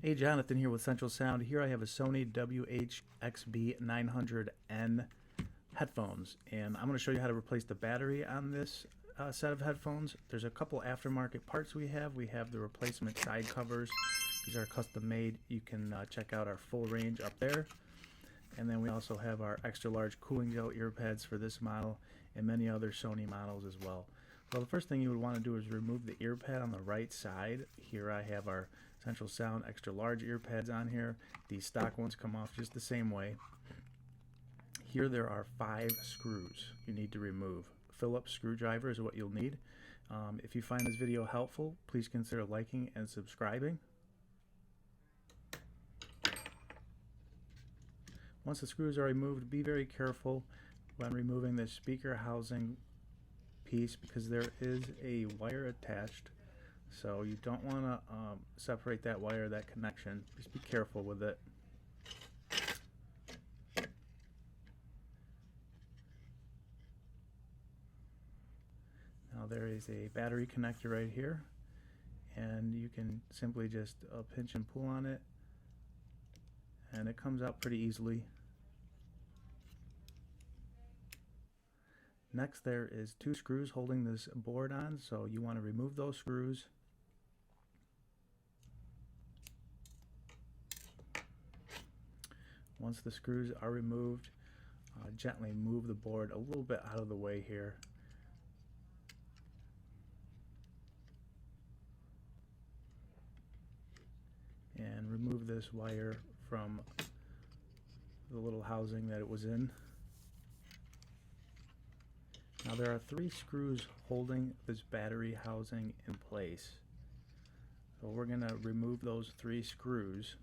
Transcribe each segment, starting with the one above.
Hey, Jonathan here with Central Sound. Here I have a Sony WH-XB900N headphones, and I'm going to show you how to replace the battery on this set of headphones. There's a couple aftermarket parts we have. We have the replacement side covers. These are custom made. You can check out our full range up there. And then we also have our extra large cooling gel ear pads for this model and many other Sony models as well. Well, the first thing you would want to do is remove the ear pad on the right side. Here I have our Central Sound extra large ear pads on here. These stock ones come off just the same way. Here there are 5 screws you need to remove. Phillips screwdriver is what you'll need. If you find this video helpful, please consider liking and subscribing. Once the screws are removed, be very careful when removing the speaker housing piece because there is a wire attached, so you don't want to separate that wire, that connection. Just be careful with it. Now there is a battery connector right here, and you can simply just pinch and pull on it, and it comes out pretty easily. Next, there is 2 screws holding this board on, so you want to remove those screws. Once the screws are removed, gently move the board a little bit out of the way here. And remove this wire from the little housing that it was in. Now there are 3 screws holding this battery housing in place. So we're going to remove those 3 screws.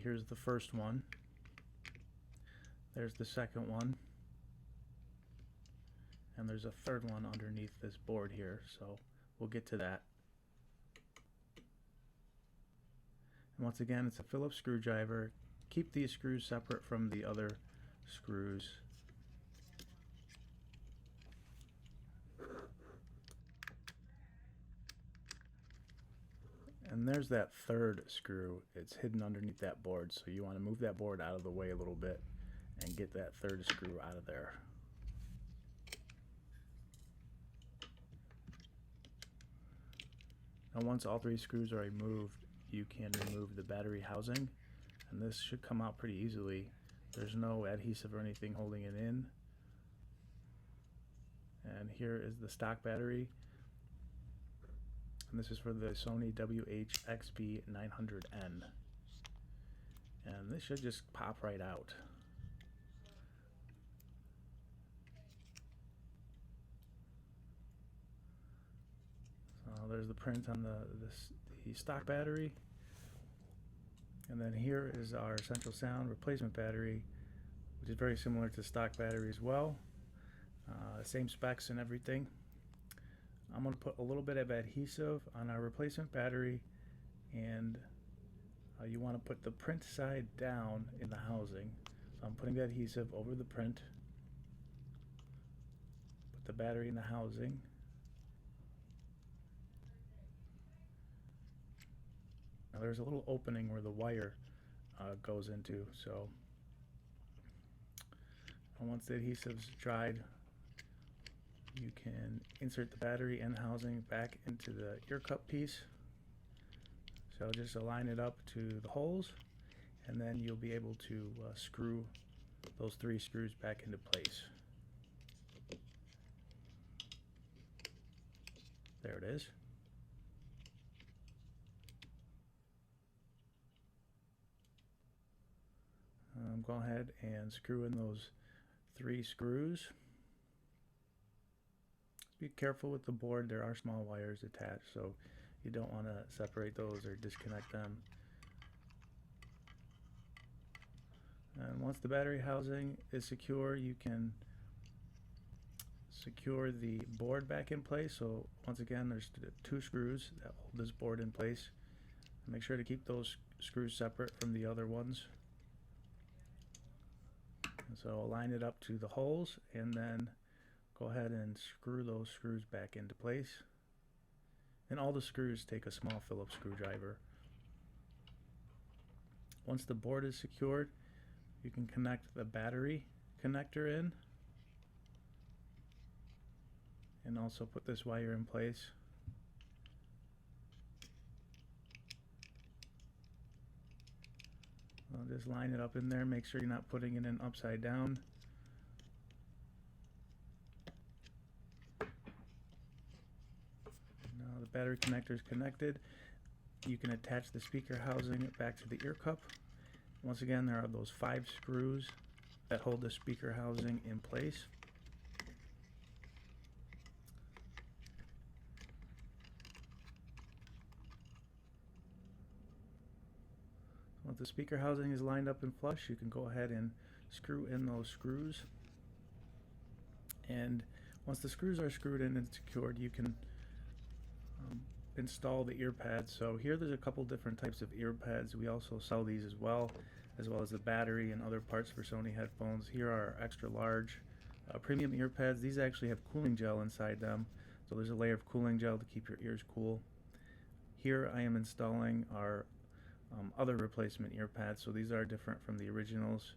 Here's the first one. There's the second one. And there's a third one underneath this board here, so we'll get to that. And once again, it's a Phillips screwdriver. Keep these screws separate from the other screws. And there's that third screw. It's hidden underneath that board, so you want to move that board out of the way a little bit and get that third screw out of there. Now once all 3 screws are removed, you can remove the battery housing, and this should come out pretty easily. There's no adhesive or anything holding it in. And here is the stock battery. And this is for the Sony WH-XB900N. And this should just pop right out. So there's the print on the stock battery. And then here is our Central Sound replacement battery, which is very similar to stock battery as well. Same specs and everything. I'm going to put a little bit of adhesive on our replacement battery, and you want to put the print side down in the housing. So I'm putting the adhesive over the print, put the battery in the housing, now there's a little opening where the wire goes into, so once the adhesive's dried, you can insert the battery and housing back into the ear cup piece. So just align it up to the holes, and then you'll be able to screw those 3 screws back into place. There it is. Go ahead and screw in those 3 screws. Be careful with the board. There are small wires attached, so you don't want to separate those or disconnect them. And once the battery housing is secure, you can secure the board back in place. So once again, there's 2 screws that hold this board in place. Make sure to keep those screws separate from the other ones. And so align it up to the holes, and then go ahead and screw those screws back into place. And all the screws take a small Phillips screwdriver. Once the board is secured, you can connect the battery connector in and also put this wire in place. I'll just line it up in there, make sure you're not putting it in upside down. Now the battery connector is connected. You can attach the speaker housing back to the ear cup. Once again, there are those 5 screws that hold the speaker housing in place. Once the speaker housing is lined up and flush, you can go ahead and screw in those screws. And once the screws are screwed in and secured, you can install the ear pads. So here there's a couple different types of ear pads. We also sell these as well as the battery and other parts for Sony headphones. Here are extra large premium ear pads. These actually have cooling gel inside them, so there's a layer of cooling gel to keep your ears cool. Here I am installing our other replacement ear pads. So these are different from the originals,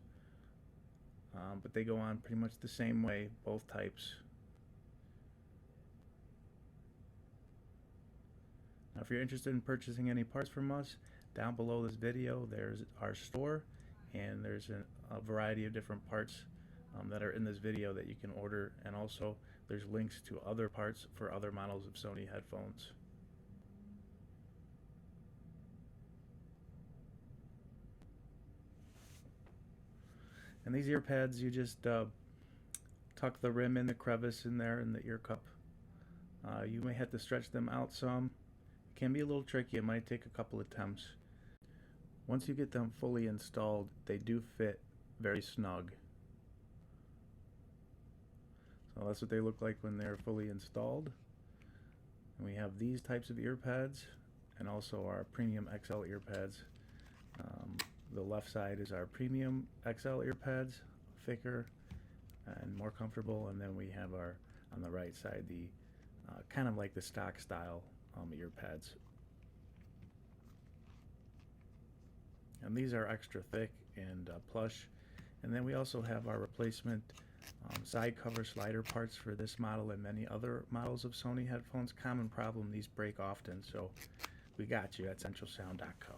but they go on pretty much the same way, both types. Now, if you're interested in purchasing any parts from us, down below this video there's our store, and there's a variety of different parts that are in this video that you can order, and also there's links to other parts for other models of Sony headphones. And these ear pads, you just tuck the rim in the crevice in there in the ear cup. You may have to stretch them out some. It can be a little tricky. It might take a couple attempts. Once you get them fully installed, they do fit very snug. So that's what they look like when they're fully installed. And we have these types of ear pads and also our premium XL ear pads. The left side is our premium XL ear pads, thicker and more comfortable, and then we have our, on the right side, the kind of like the stock style ear pads. And these are extra thick and plush. And then we also have our replacement side cover slider parts for this model and many other models of Sony headphones. Common problem, these break often, so we got you at centralsound.co.